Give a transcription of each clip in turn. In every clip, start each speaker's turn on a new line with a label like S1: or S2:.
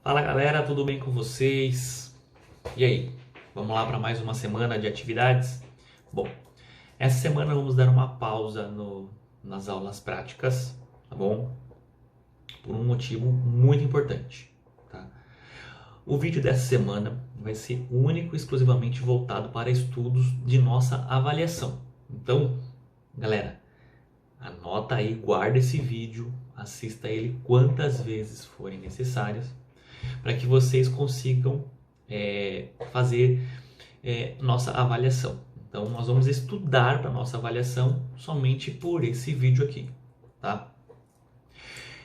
S1: Fala galera, tudo bem com vocês? E aí, vamos lá para mais uma semana de atividades? Bom, essa semana vamos dar uma pausa nas aulas práticas, tá bom? Por um motivo muito importante, tá? O vídeo dessa semana vai ser único e exclusivamente voltado para estudos de nossa avaliação. Então, galera, anota aí, guarda esse vídeo, assista ele quantas vezes forem necessárias, para que vocês consigam fazer nossa avaliação. Então, nós vamos estudar para nossa avaliação somente por esse vídeo aqui, tá?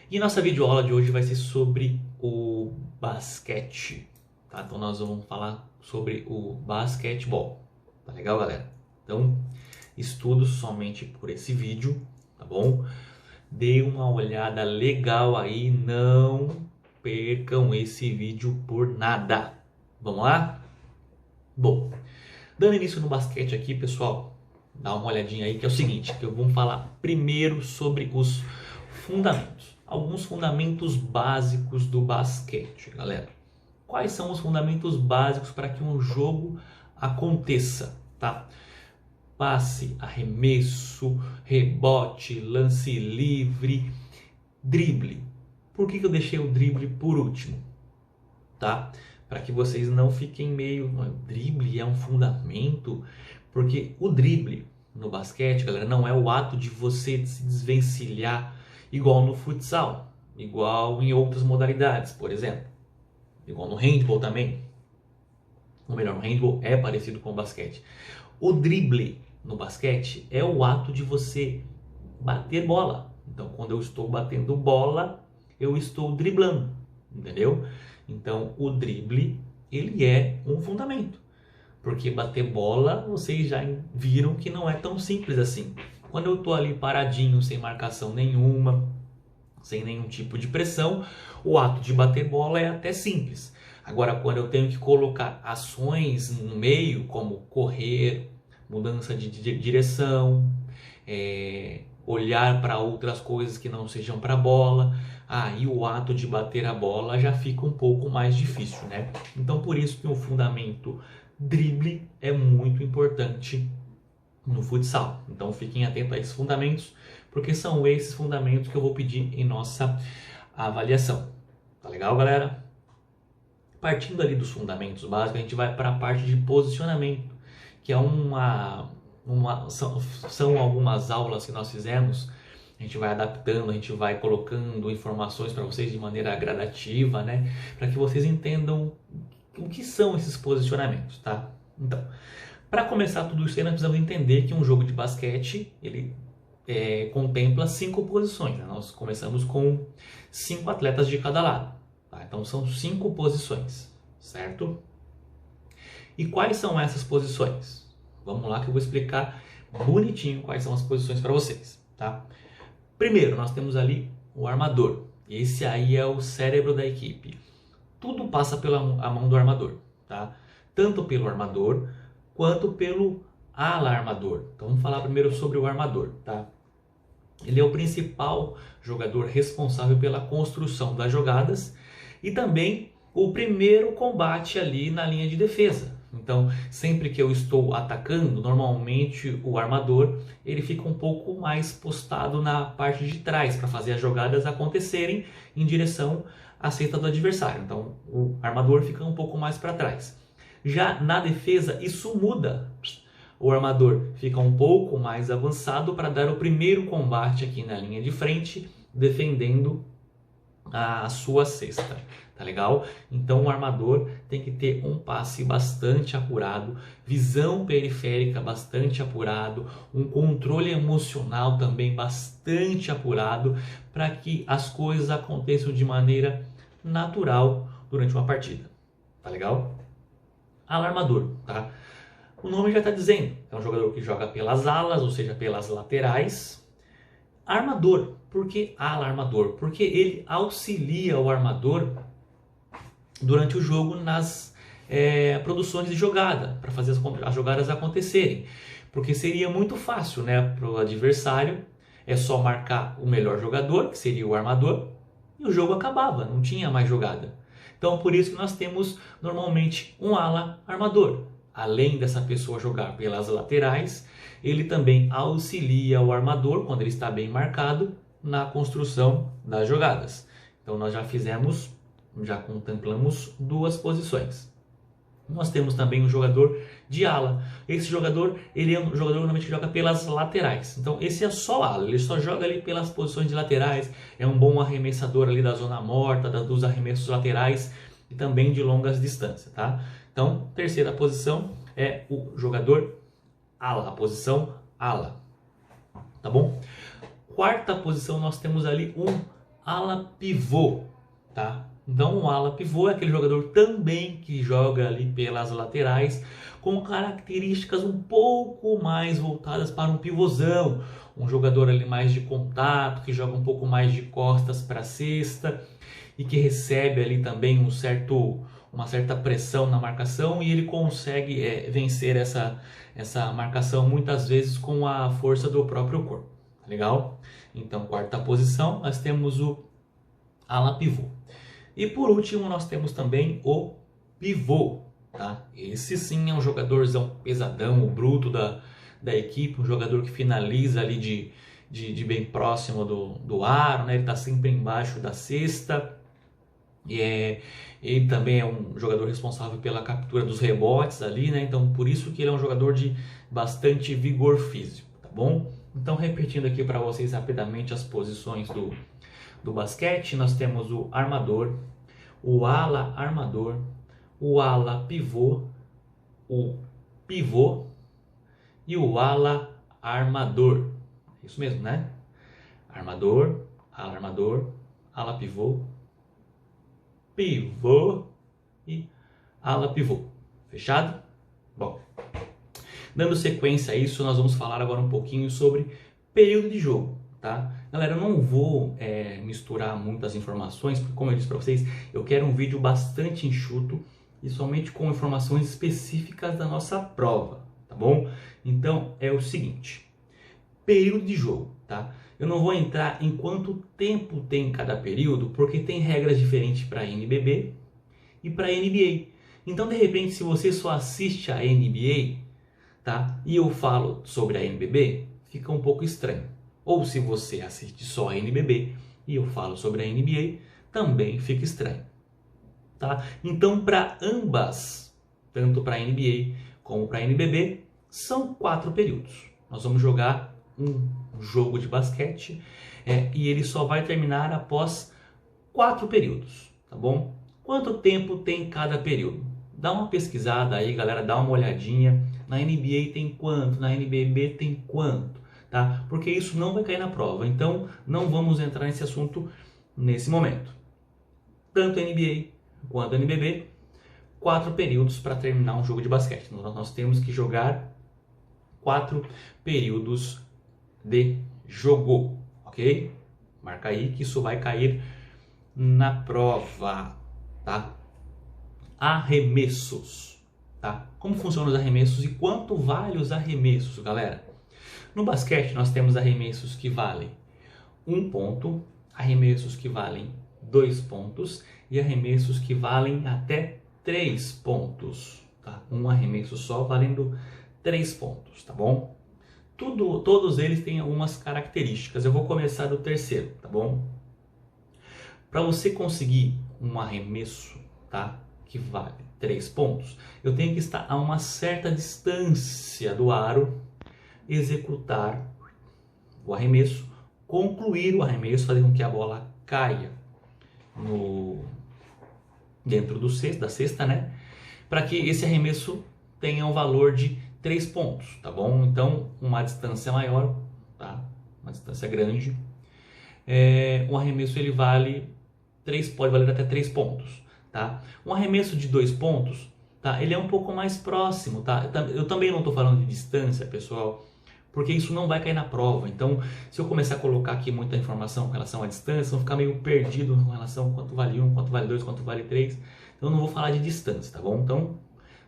S1: E nossa videoaula de hoje vai ser sobre o basquete, tá? Então, nós vamos falar sobre o basquetebol, tá legal, galera? Então, estudo somente por esse vídeo, tá bom? Dê uma olhada legal aí, não percam esse vídeo por nada. Vamos lá? Bom, dando início no basquete aqui, pessoal, dá uma olhadinha aí que é o seguinte, que eu vou falar primeiro sobre os fundamentos. Alguns fundamentos básicos do basquete, galera. Quais são os fundamentos básicos para que um jogo aconteça, tá? Passe, arremesso, rebote, lance livre, drible. Por que eu deixei o drible por último? Tá? Para que vocês não fiquem meio... Drible é um fundamento? Porque o drible no basquete, galera, não é o ato de você se desvencilhar igual no futsal, igual em outras modalidades, por exemplo. Igual no handball também. Ou melhor, no handball é parecido com o basquete. O drible no basquete é o ato de você bater bola. Então, quando eu estou batendo bola, eu estou driblando, entendeu? Então, o drible, ele é um fundamento. Porque bater bola, vocês já viram que não é tão simples assim. Quando eu estou ali paradinho, sem marcação nenhuma, sem nenhum tipo de pressão, o ato de bater bola é até simples. Agora, quando eu tenho que colocar ações no meio, como correr, mudança de direção, olhar para outras coisas que não sejam para a bola, aí o ato de bater a bola já fica um pouco mais difícil, né? Então, por isso que o fundamento drible é muito importante no futsal. Então, fiquem atentos a esses fundamentos, porque são esses fundamentos que eu vou pedir em nossa avaliação. Tá legal, galera? Partindo ali dos fundamentos básicos, a gente vai para a parte de posicionamento, que é são algumas aulas que nós fizemos. A gente vai adaptando, a gente vai colocando informações para vocês de maneira gradativa, né? Para que vocês entendam o que são esses posicionamentos, tá? Então, para começar tudo isso, nós precisamos entender que um jogo de basquete, ele contempla 5 posições, né? Nós começamos com 5 atletas de cada lado, tá? Então, são 5 posições, certo? E quais são essas posições? Vamos lá que eu vou explicar bonitinho quais são as posições para vocês, tá? Primeiro, nós temos ali o armador. Esse aí é o cérebro da equipe. Tudo passa pela a mão do armador, tá? Tanto pelo armador quanto pelo ala armador. Então vamos falar primeiro sobre o armador, tá? Ele é o principal jogador responsável pela construção das jogadas e também o primeiro combate ali na linha de defesa. Então, sempre que eu estou atacando, normalmente o armador ele fica um pouco mais postado na parte de trás para fazer as jogadas acontecerem em direção à cesta do adversário. Então, o armador fica um pouco mais para trás. Já na defesa, isso muda. O armador fica um pouco mais avançado para dar o primeiro combate aqui na linha de frente, defendendo a sua cesta. Tá legal? Então o armador tem que ter um passe bastante apurado, visão periférica bastante apurado, um controle emocional também bastante apurado, para que as coisas aconteçam de maneira natural durante uma partida. Tá legal? Alarmador, tá? O nome já está dizendo, é um jogador que joga pelas alas, ou seja, pelas laterais. Armador, por que alarmador? Porque ele auxilia o armador durante o jogo nas produções de jogada, para fazer as jogadas acontecerem. Porque seria muito fácil, né, para o adversário, é só marcar o melhor jogador, que seria o armador, e o jogo acabava, não tinha mais jogada. Então, por isso que nós temos normalmente um ala armador. Além dessa pessoa jogar pelas laterais, ele também auxilia o armador, quando ele está bem marcado, na construção das jogadas. Então, nós já contemplamos duas posições. Nós temos também um jogador de ala. Esse jogador, ele é um jogador normalmente que joga pelas laterais. Então esse é só ala, ele só joga ali pelas posições de laterais. É um bom arremessador ali da zona morta, dos arremessos laterais e também de longas distâncias, tá? Então, terceira posição é o jogador ala, a posição ala, tá bom? Quarta posição nós temos ali um ala pivô, tá? Então, um ala pivô é aquele jogador também que joga ali pelas laterais, com características um pouco mais voltadas para um pivôzão. Um jogador ali mais de contato, que joga um pouco mais de costas para a cesta e que recebe ali também uma certa pressão na marcação, e ele consegue vencer essa marcação muitas vezes com a força do próprio corpo. Legal? Então, quarta posição, nós temos o ala pivô. E por último, nós temos também o pivô, tá? Esse sim é um jogadorzão pesadão, o bruto da equipe, um jogador que finaliza ali de bem próximo do aro, né? Ele está sempre embaixo da cesta. Ele também é um jogador responsável pela captura dos rebotes ali, né? Então, por isso que ele é um jogador de bastante vigor físico, tá bom? Então, repetindo aqui para vocês rapidamente as posições do basquete, nós temos o armador, o ala armador, o ala pivô, o pivô e o ala armador. Isso mesmo, né? Armador, ala pivô, pivô e ala pivô. Fechado? Bom, dando sequência a isso, nós vamos falar agora um pouquinho sobre período de jogo. Tá? Galera, eu não vou misturar muitas informações, porque como eu disse para vocês, eu quero um vídeo bastante enxuto e somente com informações específicas da nossa prova, tá bom? Então é o seguinte, período de jogo, tá? Eu não vou entrar em quanto tempo tem cada período, porque tem regras diferentes para NBB e para NBA. Então, de repente, se você só assiste a NBA, tá? E eu falo sobre a NBB, fica um pouco estranho. Ou se você assiste só a NBB e eu falo sobre a NBA, também fica estranho, tá? Então, para ambas, tanto para a NBA como para a NBB, são 4 períodos. Nós vamos jogar um jogo de basquete e ele só vai terminar após 4 períodos, tá bom? Quanto tempo tem cada período? Dá uma pesquisada aí, galera, dá uma olhadinha. Na NBA tem quanto? Na NBB tem quanto? Tá? Porque isso não vai cair na prova, então não vamos entrar nesse assunto nesse momento. Tanto NBA quanto NBB, 4 períodos para terminar um jogo de basquete. Então, nós temos que jogar 4 períodos de jogo, ok? Marca aí que isso vai cair na prova, tá? Arremessos, tá? Como funcionam os arremessos e quanto vale os arremessos, galera? No basquete, nós temos arremessos que valem 1 ponto, arremessos que valem 2 pontos e arremessos que valem até 3 pontos. Tá? Um arremesso só valendo 3 pontos, tá bom? Todos eles têm algumas características. Eu vou começar do terceiro, tá bom? Para você conseguir um arremesso, tá, que vale 3 pontos, eu tenho que estar a uma certa distância do aro, executar o arremesso, concluir o arremesso, fazer com que a bola caia dentro da cesta, né? Para que esse arremesso tenha um valor de 3 pontos, tá bom? Então, uma distância maior, tá? Uma distância grande. Um arremesso ele pode valer até 3 pontos, tá? Um arremesso de 2 pontos, tá? Ele é um pouco mais próximo, tá? Eu também não estou falando de distância, pessoal, porque isso não vai cair na prova. Então, se eu começar a colocar aqui muita informação com relação à distância, vão ficar meio perdido com relação a quanto vale 1, quanto vale 2, quanto vale 3. Então, eu não vou falar de distância, tá bom? Então,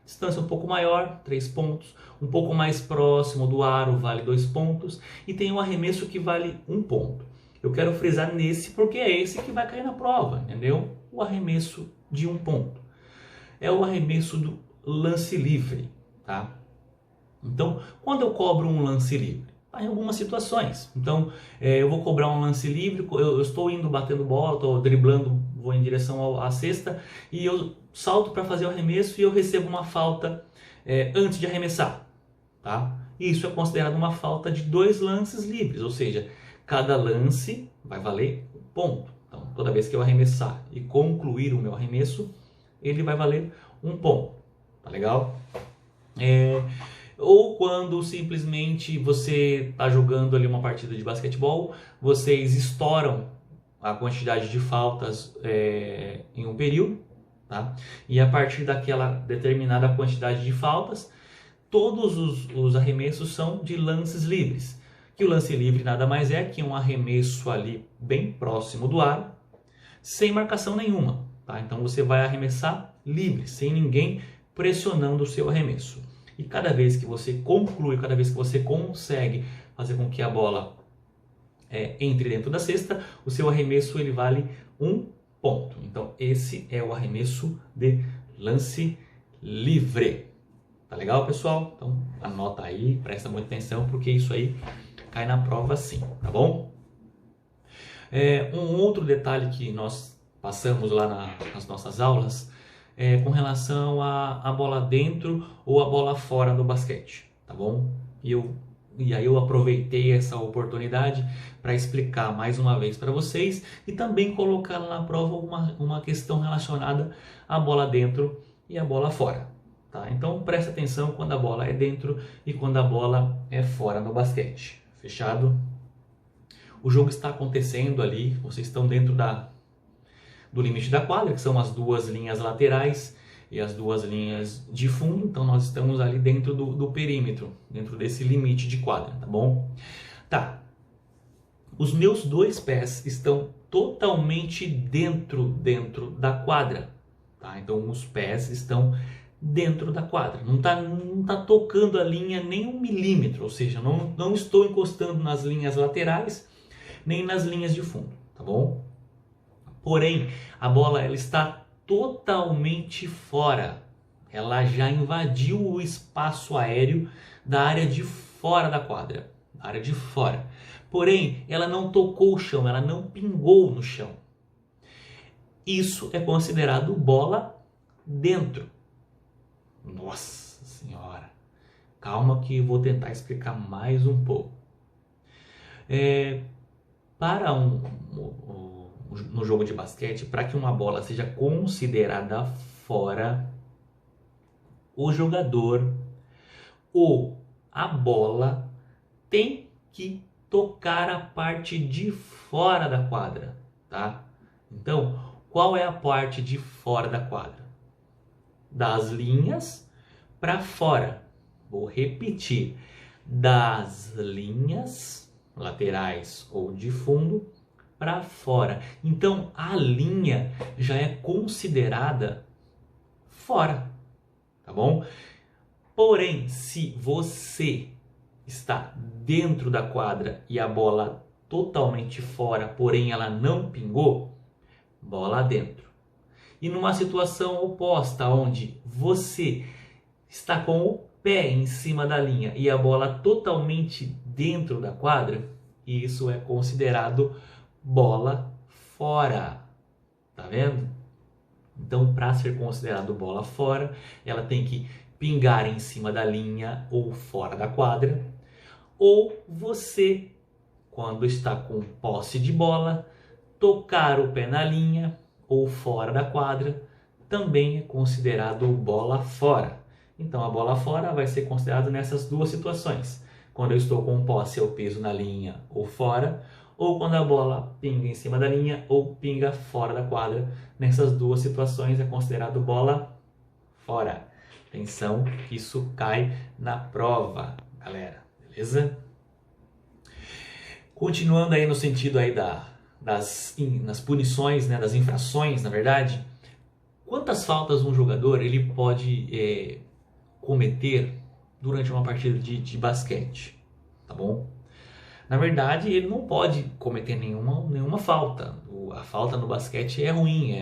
S1: distância um pouco maior, 3 pontos. Um pouco mais próximo do aro, vale 2 pontos. E tem um arremesso que vale 1 ponto. Eu quero frisar nesse porque é esse que vai cair na prova, entendeu? O arremesso de um ponto. É o arremesso do lance livre, tá? Então, quando eu cobro um lance livre? Em algumas situações. Então, eu vou cobrar um lance livre, eu estou indo batendo bola, estou driblando, vou em direção à cesta, e eu salto para fazer o arremesso e eu recebo uma falta antes de arremessar, tá? Isso é considerado uma falta de 2 lances livres, ou seja, cada lance vai valer um ponto. Então, toda vez que eu arremessar e concluir o meu arremesso, ele vai valer um ponto, tá legal? Ou quando simplesmente você está jogando ali uma partida de basquetebol, vocês estouram a quantidade de faltas em um período, tá? E a partir daquela determinada quantidade de faltas, todos os arremessos são de lances livres. Que o lance livre nada mais é que um arremesso ali bem próximo do aro, sem marcação nenhuma, tá? Então você vai arremessar livre, sem ninguém pressionando o seu arremesso. E cada vez que você conclui, cada vez que você consegue fazer com que a bola entre dentro da cesta, o seu arremesso ele vale um ponto. Então esse é o arremesso de lance livre. Tá legal, pessoal? Então anota aí, presta muita atenção, porque isso aí cai na prova sim, tá bom? Um outro detalhe que nós passamos lá nas nossas aulas com relação à bola dentro ou a bola fora do basquete, tá bom? E aí eu aproveitei essa oportunidade para explicar mais uma vez para vocês e também colocar na prova uma questão relacionada à bola dentro e à bola fora, tá? Então presta atenção quando a bola é dentro e quando a bola é fora no basquete, fechado? O jogo está acontecendo ali, vocês estão dentro do limite da quadra, que são as 2 linhas laterais e as 2 linhas de fundo. Então nós estamos ali dentro do perímetro, dentro desse limite de quadra, tá bom? Tá. Os meus 2 pés estão totalmente dentro da quadra, tá? Então os pés estão dentro da quadra, não tá tocando a linha nem 1 milímetro, ou seja, não estou encostando nas linhas laterais nem nas linhas de fundo, tá bom? Porém, a bola ela está totalmente fora. Ela já invadiu o espaço aéreo da área de fora da quadra, da área de fora. Porém, ela não tocou o chão, ela não pingou no chão. Isso é considerado bola dentro. Nossa Senhora! Calma que eu vou tentar explicar mais um pouco. Para no jogo de basquete, para que uma bola seja considerada fora, o jogador ou a bola tem que tocar a parte de fora da quadra, tá? Então, qual é a parte de fora da quadra? Das linhas para fora. Vou repetir. Das linhas laterais ou de fundo para fora. Então a linha já é considerada fora, tá bom? Porém, se você está dentro da quadra e a bola totalmente fora, porém ela não pingou, bola dentro. E numa situação oposta, onde você está com o pé em cima da linha e a bola totalmente dentro da quadra, isso é considerado bola fora, tá vendo? Então, para ser considerado bola fora, ela tem que pingar em cima da linha ou fora da quadra, ou você, quando está com posse de bola, tocar o pé na linha ou fora da quadra, também é considerado bola fora. Então, a bola fora vai ser considerada nessas 2 situações. Quando eu estou com posse, eu piso na linha ou fora, ou quando a bola pinga em cima da linha ou pinga fora da quadra. Nessas 2 situações é considerado bola fora. Atenção, isso cai na prova, galera, beleza? Continuando aí no sentido aí das punições, né, das infrações, na verdade, quantas faltas um jogador ele pode cometer durante uma partida de basquete, tá bom? Na verdade, ele não pode cometer nenhuma falta. A falta no basquete é ruim,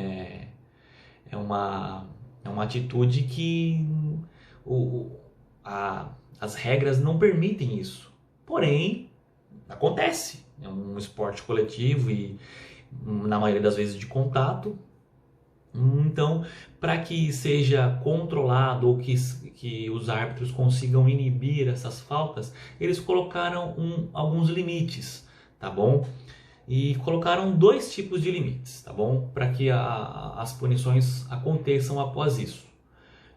S1: é uma atitude que as regras não permitem isso. Porém, acontece. É um esporte coletivo e, na maioria das vezes, de contato. Então, para que seja controlado ou que os árbitros consigam inibir essas faltas, eles colocaram alguns limites, tá bom? E colocaram 2 tipos de limites, tá bom? Para que as punições aconteçam após isso.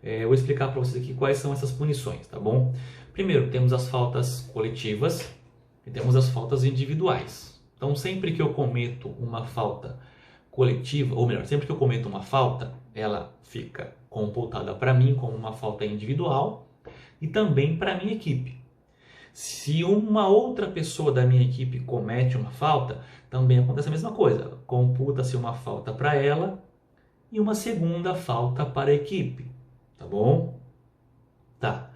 S1: Eu vou explicar para vocês aqui quais são essas punições, tá bom? Primeiro, temos as faltas coletivas e temos as faltas individuais. Então, sempre que eu cometo uma falta coletiva, ou melhor, sempre que eu cometo uma falta, ela fica computada para mim como uma falta individual e também para a minha equipe. Se uma outra pessoa da minha equipe comete uma falta, também acontece a mesma coisa. Computa-se uma falta para ela e uma segunda falta para a equipe. Tá bom? Tá.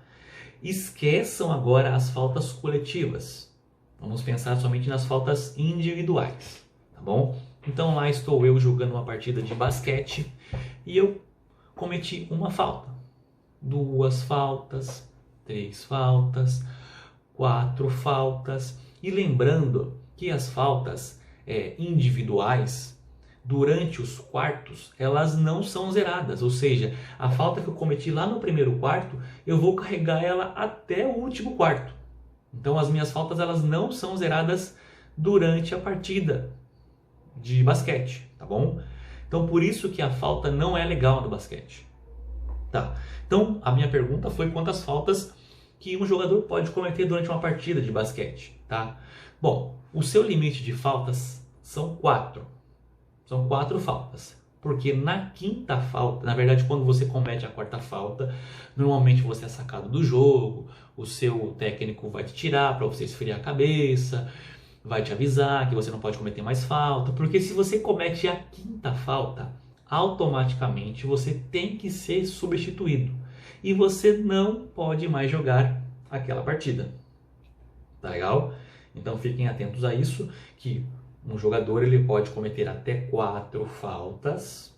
S1: Esqueçam agora as faltas coletivas. Vamos pensar somente nas faltas individuais. Tá bom? Então lá estou eu jogando uma partida de basquete e eu cometi uma falta. 2 faltas, 3 faltas, 4 faltas. E lembrando que as faltas individuais, durante os quartos, elas não são zeradas. Ou seja, a falta que eu cometi lá no primeiro quarto, eu vou carregar ela até o último quarto. Então as minhas faltas elas não são zeradas durante a partida de basquete, tá bom? Então por isso que a falta não é legal no basquete. Tá. Então a minha pergunta foi quantas faltas que um jogador pode cometer durante uma partida de basquete, tá? Bom, o seu limite de faltas são 4. São 4 faltas. Porque na quinta falta, na verdade, quando você comete a 4ª falta, normalmente você é sacado do jogo, o seu técnico vai te tirar para você esfriar a cabeça, vai te avisar que você não pode cometer mais falta, porque se você comete a 5ª falta, automaticamente você tem que ser substituído e você não pode mais jogar aquela partida. Tá legal? Então fiquem atentos a isso, que um jogador ele pode cometer até 4 faltas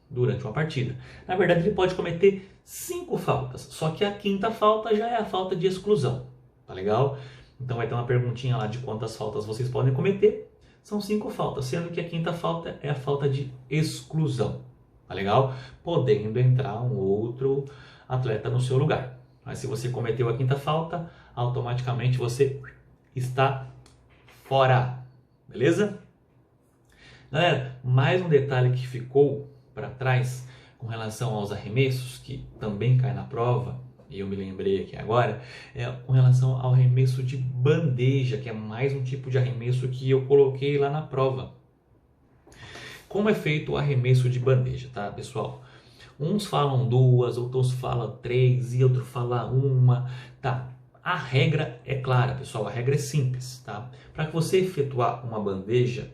S1: durante uma partida. Na verdade, ele pode cometer 5 faltas, só que a 5ª falta já é a falta de exclusão. Tá legal? Então vai ter uma perguntinha lá de quantas faltas vocês podem cometer. São 5 faltas, sendo que a 5ª falta é a falta de exclusão. Tá legal? Podendo entrar um outro atleta no seu lugar. Mas se você cometeu a 5ª falta, automaticamente você está fora. Beleza? Galera, mais um detalhe que ficou para trás com relação aos arremessos, que também cai na prova, e eu me lembrei aqui agora, é com relação ao arremesso de bandeja, que é mais um tipo de arremesso que eu coloquei lá na prova. Como é feito o arremesso de bandeja, tá, pessoal? Uns falam 2, outros falam 3 e outro fala 1, tá? A regra é clara, pessoal, a regra é simples, tá? Para que você efetuar uma bandeja,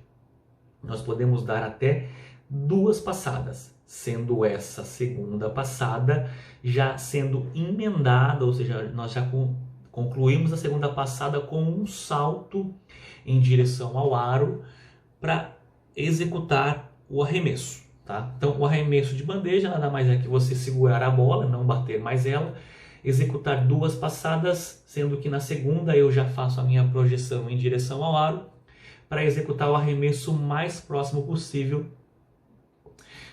S1: nós podemos dar até 2 passadas, sendo essa segunda passada já sendo emendada, ou seja, nós já concluímos a segunda passada com um salto em direção ao aro para executar o arremesso, tá? Então, o arremesso de bandeja nada mais é que você segurar a bola, não bater mais ela, executar 2 passadas, sendo que na segunda eu já faço a minha projeção em direção ao aro para executar o arremesso mais próximo possível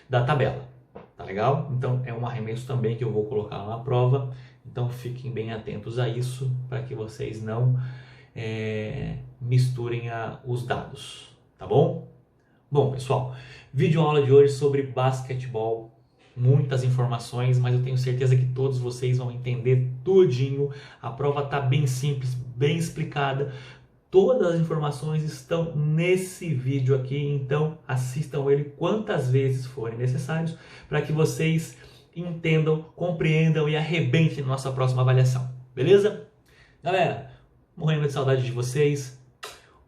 S1: da tabela. Tá legal? Então é um arremesso também que eu vou colocar lá na prova. Então fiquem bem atentos a isso para que vocês não misturem os dados. Tá bom? Bom, pessoal, vídeo aula de hoje sobre basquetebol. Muitas informações, mas eu tenho certeza que todos vocês vão entender tudinho. A prova está bem simples, bem explicada. Todas as informações estão nesse vídeo aqui, então assistam ele quantas vezes forem necessários para que vocês entendam, compreendam e arrebentem na nossa próxima avaliação. Beleza? Galera, morrendo de saudade de vocês.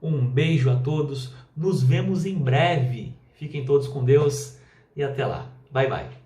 S1: Um beijo a todos. Nos vemos em breve. Fiquem todos com Deus e até lá. Bye, bye.